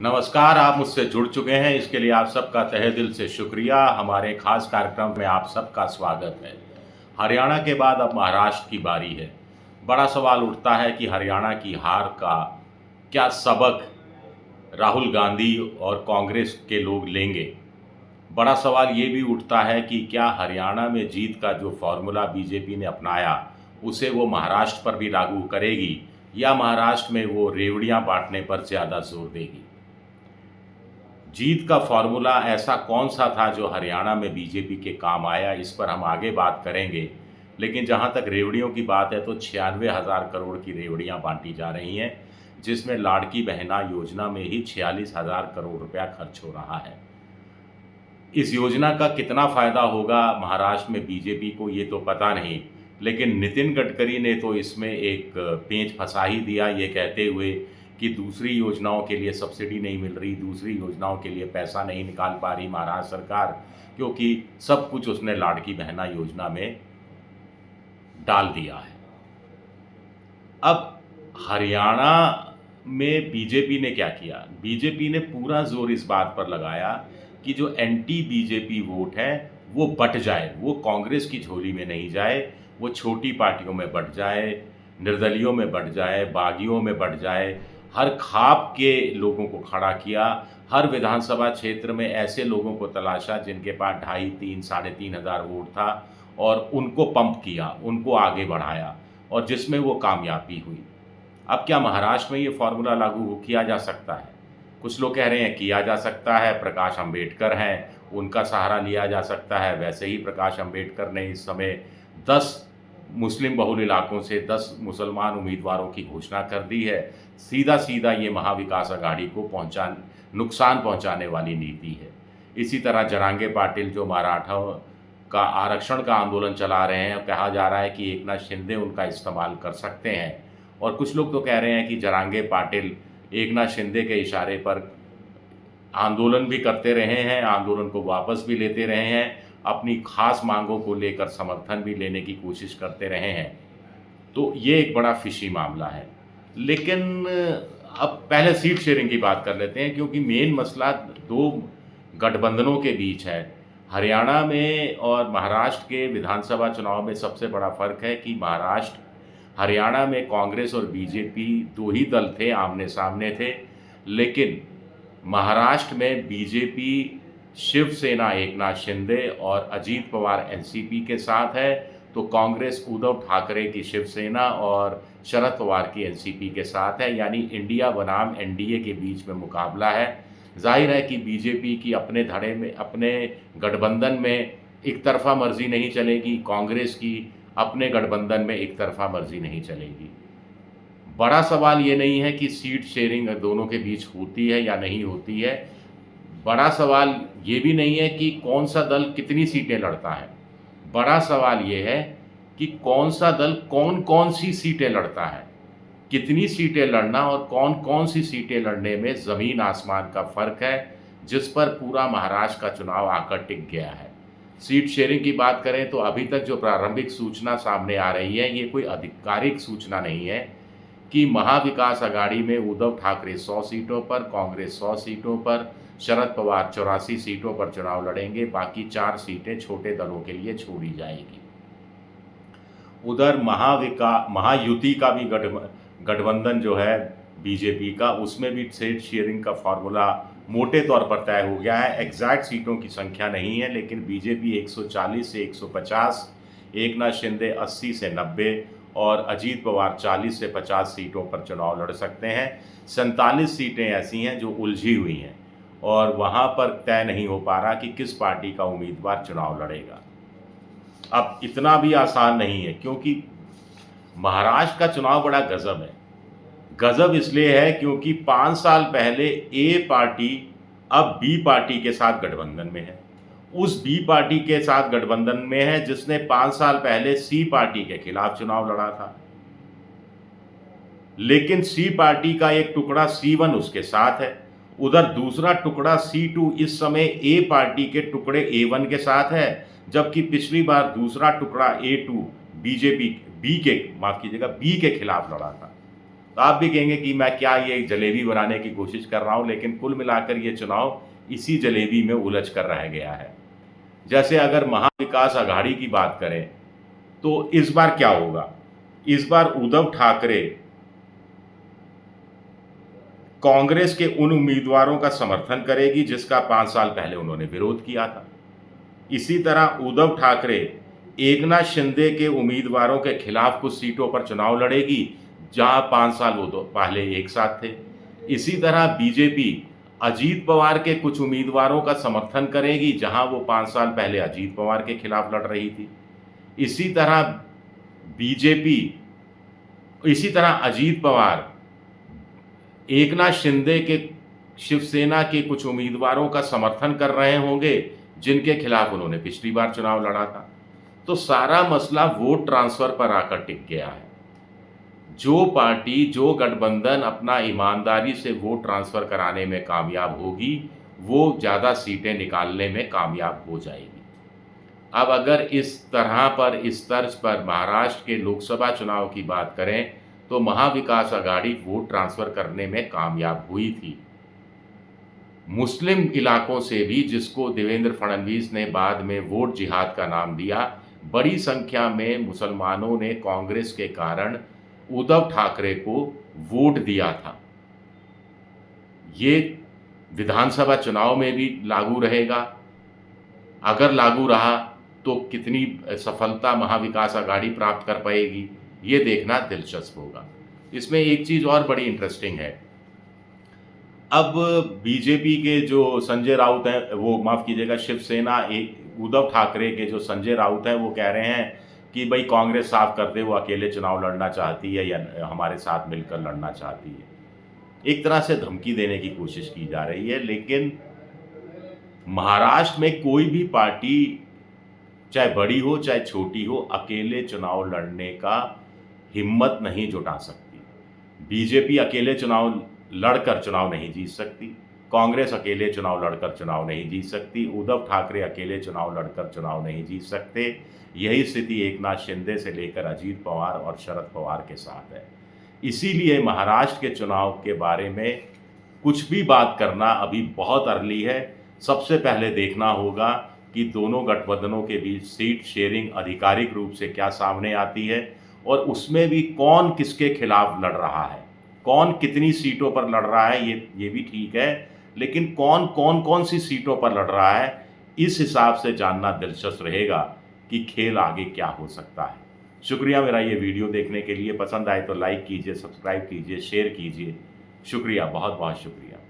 नमस्कार, आप मुझसे जुड़ चुके हैं, इसके लिए आप सबका तहे दिल से शुक्रिया। हमारे खास कार्यक्रम में आप सबका स्वागत है। हरियाणा के बाद अब महाराष्ट्र की बारी है। बड़ा सवाल उठता है कि हरियाणा की हार का क्या सबक राहुल गांधी और कांग्रेस के लोग लेंगे? बड़ा सवाल ये भी उठता है कि क्या हरियाणा में जीत का जो फॉर्मूला बीजेपी ने अपनाया, उसे वो महाराष्ट्र पर भी लागू करेगी या महाराष्ट्र में वो रेवड़ियाँ बाँटने पर ज़्यादा जोर देगी? जीत का फॉर्मूला ऐसा कौन सा था जो हरियाणा में बीजेपी के काम आया, इस पर हम आगे बात करेंगे। लेकिन जहां तक रेवड़ियों की बात है तो 96,000 करोड़ की रेवड़ियां बांटी जा रही हैं, जिसमें लाड़की बहना योजना में ही 46,000 करोड़ रुपया खर्च हो रहा है। इस योजना का कितना फ़ायदा होगा महाराष्ट्र में बीजेपी को, ये तो पता नहीं, लेकिन नितिन गडकरी ने तो इसमें एक पेंच फंसा ही दिया, ये कहते हुए कि दूसरी योजनाओं के लिए सब्सिडी नहीं मिल रही, दूसरी योजनाओं के लिए पैसा नहीं निकाल पा रही महाराष्ट्र सरकार, क्योंकि सब कुछ उसने लाड़की बहना योजना में डाल दिया है। अब हरियाणा में बीजेपी ने क्या किया? बीजेपी ने पूरा जोर इस बात पर लगाया कि जो एंटी बीजेपी वोट है वो बट जाए, वो कांग्रेस की झोली में नहीं जाए, वो छोटी पार्टियों में बट जाए, निर्दलियों में बट जाए, बागियों में बट जाए। हर खाप के लोगों को खड़ा किया, हर विधानसभा क्षेत्र में ऐसे लोगों को तलाशा जिनके पास 2,500, 3,000, 3,500 वोट था और उनको पंप किया, उनको आगे बढ़ाया और जिसमें वो कामयाबी हुई। अब क्या महाराष्ट्र में ये फॉर्मूला लागू किया जा सकता है? कुछ लोग कह रहे हैं किया जा सकता है, प्रकाश अम्बेडकर हैं, उनका सहारा लिया जा सकता है। वैसे ही प्रकाश अम्बेडकर ने इस समय 10 मुस्लिम बहुल इलाकों से 10 मुसलमान उम्मीदवारों की घोषणा कर दी है। सीधा-सीधा ये महाविकास अघाड़ी को नुकसान पहुंचाने वाली नीति है। इसी तरह जरांगे पाटिल जो मराठों का आरक्षण का आंदोलन चला रहे हैं, कहा जा रहा है कि एकनाथ शिंदे उनका इस्तेमाल कर सकते हैं और कुछ लोग तो कह रहे हैं कि जरांगे पाटिल एकनाथ शिंदे के इशारे पर आंदोलन भी करते रहे हैं, आंदोलन को वापस भी लेते रहे हैं, अपनी खास मांगों को लेकर समर्थन भी लेने की कोशिश करते रहे हैं। तो ये एक बड़ा फिशी मामला है। लेकिन अब पहले सीट शेयरिंग की बात कर लेते हैं, क्योंकि मेन मसला 2 गठबंधनों के बीच है। हरियाणा में और महाराष्ट्र के विधानसभा चुनाव में सबसे बड़ा फ़र्क है कि हरियाणा में कांग्रेस और बीजेपी 2 ही दल थे, आमने-सामने थे, लेकिन महाराष्ट्र में बीजेपी शिवसेना एकनाथ शिंदे और अजीत पवार एनसीपी के साथ है, तो कांग्रेस उद्धव ठाकरे की शिवसेना और शरद पवार की एनसीपी के साथ है। यानी इंडिया बनाम एनडीए के बीच में मुकाबला है। जाहिर है कि बीजेपी की अपने धड़े में, अपने गठबंधन में एक तरफा मर्जी नहीं चलेगी, कांग्रेस की अपने गठबंधन में एक तरफा मर्जी नहीं चलेगी। बड़ा सवाल ये नहीं है कि सीट शेयरिंग दोनों के बीच होती है या नहीं होती है। बड़ा सवाल ये भी नहीं है कि कौन सा दल कितनी सीटें लड़ता है। बड़ा सवाल ये है कि कौन सा दल कौन-कौन सी सीटें लड़ता है। कितनी सीटें लड़ना और कौन-कौन सी सीटें लड़ने में ज़मीन आसमान का फ़र्क है, जिस पर पूरा महाराष्ट्र का चुनाव आकर टिक गया है। सीट शेयरिंग की बात करें तो अभी तक जो प्रारंभिक सूचना सामने आ रही है, ये कोई आधिकारिक सूचना नहीं है कि महाविकास अघाड़ी में उद्धव ठाकरे 100 सीटों पर, कांग्रेस 100 सीटों पर, शरद पवार 84 सीटों पर चुनाव लड़ेंगे, बाकी 4 सीटें छोटे दलों के लिए छोड़ी जाएगी। उधर महायुति का भी गठबंधन जो है बीजेपी का, उसमें भी सीट शेयरिंग का फॉर्मूला मोटे तौर पर तय हो गया है। एग्जैक्ट सीटों की संख्या नहीं है, लेकिन बीजेपी 140 से 150, एकनाथ शिंदे 80 से 90 और अजीत पवार 40 से 50 सीटों पर चुनाव लड़ सकते हैं। 47 सीटें ऐसी हैं जो उलझी हुई हैं और वहाँ पर तय नहीं हो पा रहा कि किस पार्टी का उम्मीदवार चुनाव लड़ेगा। अब इतना भी आसान नहीं है, क्योंकि महाराष्ट्र का चुनाव बड़ा गज़ब है। गज़ब इसलिए है क्योंकि 5 साल पहले ए पार्टी अब बी पार्टी के साथ गठबंधन में है। उस बी पार्टी के साथ गठबंधन में है जिसने 5 साल पहले सी पार्टी के खिलाफ चुनाव लड़ा था। लेकिन सी पार्टी का एक टुकड़ा C1 उसके साथ है, उधर दूसरा टुकड़ा C2 इस समय ए पार्टी के टुकड़े A1 के साथ है, जबकि पिछली बार दूसरा टुकड़ा A2 बीजेपी बी के खिलाफ लड़ा था। तो आप भी कहेंगे कि मैं क्या ये जलेबी बनाने की कोशिश कर रहा हूँ, लेकिन कुल मिलाकर ये चुनाव इसी जलेबी में उलझ कर रह गया है। जैसे अगर महाविकास आघाड़ी की बात करें तो इस बार क्या होगा? इस बार उद्धव ठाकरे कांग्रेस के उन उम्मीदवारों का समर्थन करेगी जिसका 5 साल पहले उन्होंने विरोध किया था। इसी तरह उद्धव ठाकरे एकनाथ शिंदे के उम्मीदवारों के खिलाफ कुछ सीटों पर चुनाव लड़ेगी जहां 5 साल वो तो पहले एक साथ थे। इसी तरह बीजेपी अजीत पवार के कुछ उम्मीदवारों का समर्थन करेगी जहां वो 5 साल पहले अजीत पवार के खिलाफ लड़ रही थी। इसी तरह बीजेपी इसी तरह अजीत पवार एकनाथ शिंदे के शिवसेना के कुछ उम्मीदवारों का समर्थन कर रहे होंगे जिनके खिलाफ उन्होंने पिछली बार चुनाव लड़ा था। तो सारा मसला वोट ट्रांसफर पर आकर टिक गया है। जो पार्टी, जो गठबंधन अपना ईमानदारी से वोट ट्रांसफर कराने में कामयाब होगी वो ज़्यादा सीटें निकालने में कामयाब हो जाएगी। अब अगर इस तरह पर, इस तर्ज पर महाराष्ट्र के लोकसभा चुनाव की बात करें तो महाविकास आघाड़ी वोट ट्रांसफर करने में कामयाब हुई थी। मुस्लिम इलाकों से भी, जिसको देवेंद्र फडणवीस ने बाद में वोट जिहाद का नाम दिया, बड़ी संख्या में मुसलमानों ने कांग्रेस के कारण उद्धव ठाकरे को वोट दिया था। ये विधानसभा चुनाव में भी लागू रहेगा। अगर लागू रहा तो कितनी सफलता महाविकास आघाड़ी प्राप्त कर पाएगी, ये देखना दिलचस्प होगा। इसमें एक चीज़ और बड़ी इंटरेस्टिंग है। अब बीजेपी के जो संजय राउत हैं, वो माफ़ कीजिएगा, शिवसेना उद्धव ठाकरे के जो संजय राउत हैं वो कह रहे हैं कि भाई कांग्रेस साफ कर दे, वो अकेले चुनाव लड़ना चाहती है या हमारे साथ मिलकर लड़ना चाहती है। एक तरह से धमकी देने की कोशिश की जा रही है। लेकिन महाराष्ट्र में कोई भी पार्टी, चाहे बड़ी हो चाहे छोटी हो, अकेले चुनाव लड़ने का हिम्मत नहीं जुटा सकती। बीजेपी अकेले चुनाव लड़कर चुनाव नहीं जीत सकती, कांग्रेस अकेले चुनाव लड़कर चुनाव नहीं जीत सकती, उद्धव ठाकरे अकेले चुनाव लड़कर चुनाव नहीं जीत सकते। यही स्थिति एकनाथ शिंदे से लेकर अजीत पवार और शरद पवार के साथ है। इसीलिए महाराष्ट्र के चुनाव के बारे में कुछ भी बात करना अभी बहुत अर्ली है। सबसे पहले देखना होगा कि दोनों गठबंधनों के बीच सीट शेयरिंग आधिकारिक रूप से क्या सामने आती है और उसमें भी कौन किसके खिलाफ लड़ रहा है, कौन कितनी सीटों पर लड़ रहा है, ये भी ठीक है, लेकिन कौन सी सीटों पर लड़ रहा है, इस हिसाब से जानना दिलचस्प रहेगा कि खेल आगे क्या हो सकता है। शुक्रिया मेरा ये वीडियो देखने के लिए। पसंद आए तो लाइक कीजिए, सब्सक्राइब कीजिए, शेयर कीजिए। शुक्रिया, बहुत बहुत शुक्रिया।